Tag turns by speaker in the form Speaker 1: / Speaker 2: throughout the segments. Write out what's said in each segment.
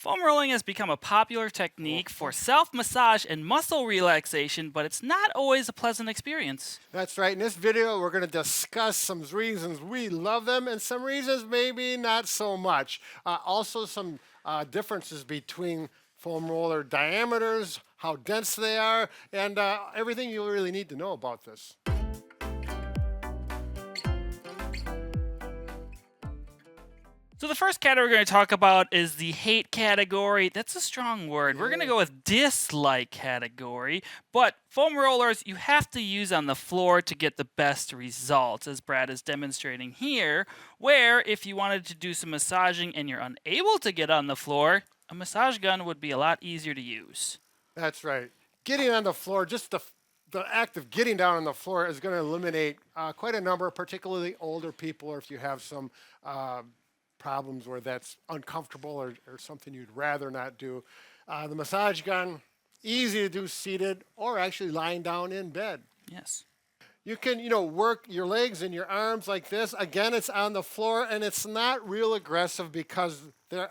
Speaker 1: Foam rolling has become a popular technique for self massage and muscle relaxation, but it's not always a pleasant experience.
Speaker 2: That's right. In this video, we're going to discuss some reasons we love them and some reasons maybe not so much. Also, some differences between foam roller diameters, how dense they are, and everything you really need to know about this.
Speaker 1: So, the first category we're going to talk about is the hate category. That's a strong word. We're going to
Speaker 2: Yeah.
Speaker 1: go with dislike category, but foam rollers you have to use on the floor to get the best results, as Brad is demonstrating here, where if you wanted to do some massaging and you're unable to get on the floor, a massage gun would be a lot easier to use.
Speaker 2: That's right. Getting on the floor, just the act of getting down on the floor is going to eliminate quite a number, particularly older people, or if you have some problems where that's uncomfortable or something you'd rather not do. The massage gun, easy to do seated or actually lying down in bed.
Speaker 1: Yes.
Speaker 2: You can, work your legs and your arms like this. Again, it's on the floor and it's not real aggressive because they're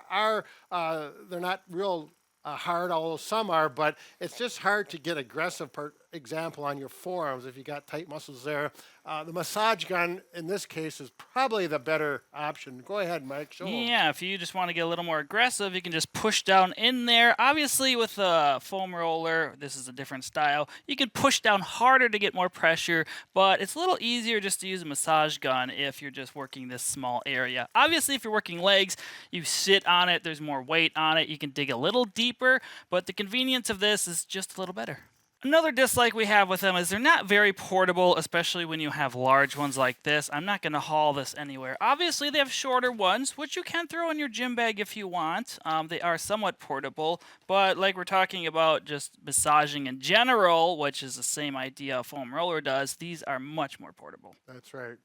Speaker 2: not real hard, although some are, but it's just hard to get aggressive, for example, on your forearms if you got tight muscles there. The massage gun, in this case, is probably the better option. Go ahead, Mike. Show 'em.
Speaker 1: Yeah, if you just want to get a little more aggressive, you can just push down in there. Obviously, with a foam roller, this is a different style. You can push down harder to get more pressure, but it's a little easier just to use a massage gun if you're just working this small area. Obviously, if you're working legs, you sit on it, there's more weight on it, you can dig a little deeper, but the convenience of this is just a little better. Another dislike we have with them is they're not very portable, especially when you have large ones like this. I'm not going to haul this anywhere. Obviously, they have shorter ones, which you can throw in your gym bag if you want. They are somewhat portable, but like we're talking about just massaging in general, which is the same idea a foam roller does, these are much more portable.
Speaker 2: That's right.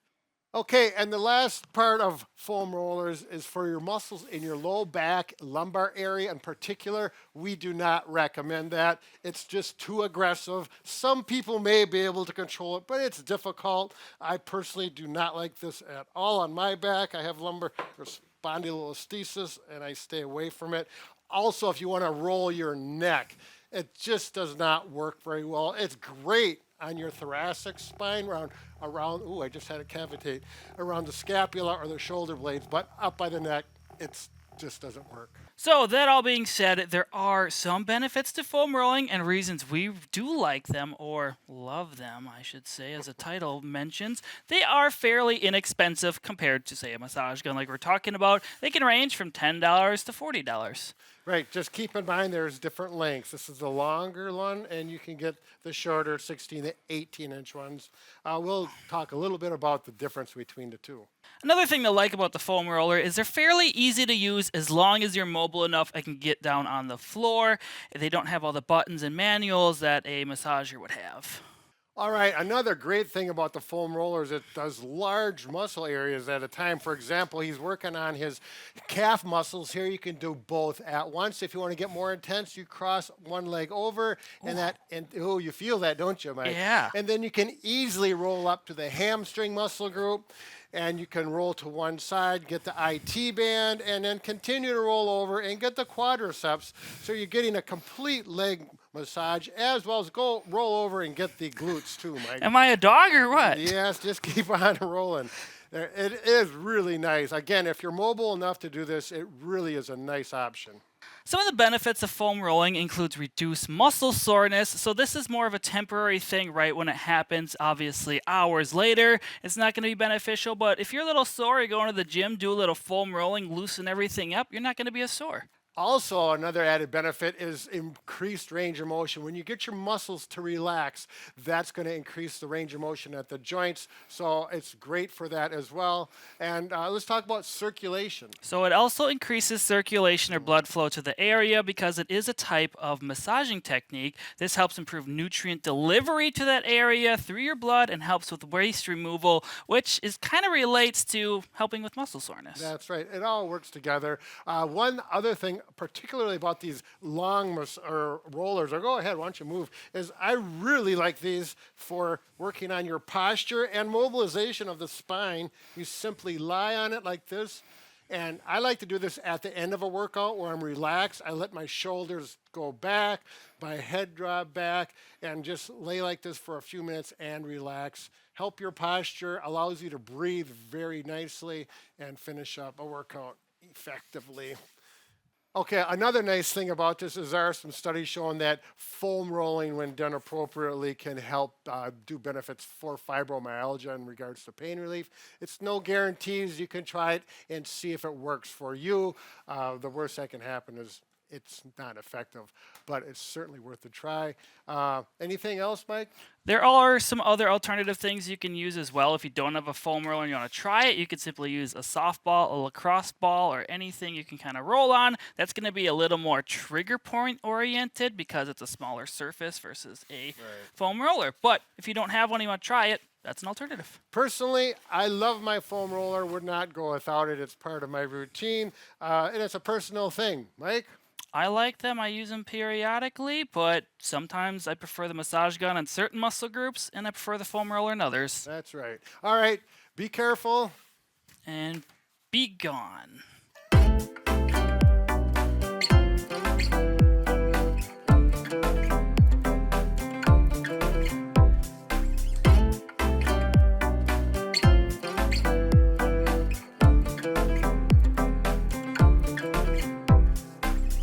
Speaker 2: Okay, and the last part of foam rollers is for your muscles in your low back, lumbar area in particular. We do not recommend that. It's just too aggressive. Some people may be able to control it, but it's difficult. I personally do not like this at all on my back. I have lumbar spondylolisthesis, and I stay away from it. Also, if you want to roll your neck, it just does not work very well. It's great on your thoracic spine around ooh, I just had it cavitate around the scapula or the shoulder blades, but up by the neck, it just doesn't work.
Speaker 1: So, that all being said, there are some benefits to foam rolling and reasons we do like them, or love them, I should say, as the title mentions. They are fairly inexpensive compared to, say, a massage gun like we're talking about. They can range from $10 to $40.
Speaker 2: Right, just keep in mind there's different lengths. This is the longer one, and you can get the shorter 16 to 18-inch ones. We'll talk a little bit about the difference between the two.
Speaker 1: Another thing to like about the foam roller is they're fairly easy to use as long as you're mobile enough and can get down on the floor. They don't have all the buttons and manuals that a massager would have.
Speaker 2: All right, another great thing about the foam roller is it does large muscle areas at a time. For example, he's working on his calf muscles here. You can do both at once. If you want to get more intense, you cross one leg over, and you feel that, don't you, Mike?
Speaker 1: Yeah.
Speaker 2: And then you can easily roll up to the hamstring muscle group, and you can roll to one side, get the IT band, and then continue to roll over and get the quadriceps. So you're getting a complete leg massage as well as roll over and get the glutes too, Mike.
Speaker 1: Am I a dog or what?
Speaker 2: Yes, just keep on rolling. It is really nice. Again, if you're mobile enough to do this, it really is a nice option.
Speaker 1: Some of the benefits of foam rolling includes reduced muscle soreness. So this is more of a temporary thing right when it happens. Obviously, hours later, it's not going to be beneficial. But if you're a little sore, you go into the gym, do a little foam rolling, loosen everything up, you're not going to be as sore.
Speaker 2: Also, another added benefit is increased range of motion. When you get your muscles to relax, that's going to increase the range of motion at the joints. So it's great for that as well. And let's talk about circulation.
Speaker 1: So it also increases circulation or blood flow to the area because it is a type of massaging technique. This helps improve nutrient delivery to that area through your blood and helps with waste removal, which is kind of relates to helping with muscle soreness.
Speaker 2: That's right. It all works together. One other thing, particularly about these long rollers, or go ahead, why don't you move, is I really like these for working on your posture and mobilization of the spine. You simply lie on it like this, And I like to do this at the end of a workout where I'm relaxed. I let my shoulders go back, my head drop back, and just lay like this for a few minutes and relax. Help your posture, allows you to breathe very nicely, and finish up a workout effectively. Okay, another nice thing about this is there are some studies showing that foam rolling, when done appropriately, can help do benefits for fibromyalgia in regards to pain relief. It's no guarantees. You can try it and see if it works for you. The worst that can happen is it's not effective, but it's certainly worth a try. Anything else, Mike?
Speaker 1: There are some other alternative things you can use as well. If you don't have a foam roller and you want to try it, you could simply use a softball, a lacrosse ball, or anything you can kind of roll on. That's going to be a little more trigger point oriented because it's a smaller surface versus a foam roller. But if you don't have one, you want to try it, that's an alternative.
Speaker 2: Personally, I love my foam roller. Would not go without it. It's part of my routine, and it's a personal thing. Mike?
Speaker 1: I like them. I use them periodically, but sometimes I prefer the massage gun on certain muscle groups, and I prefer the foam roller in others.
Speaker 2: That's right. All right, be careful.
Speaker 1: And be gone.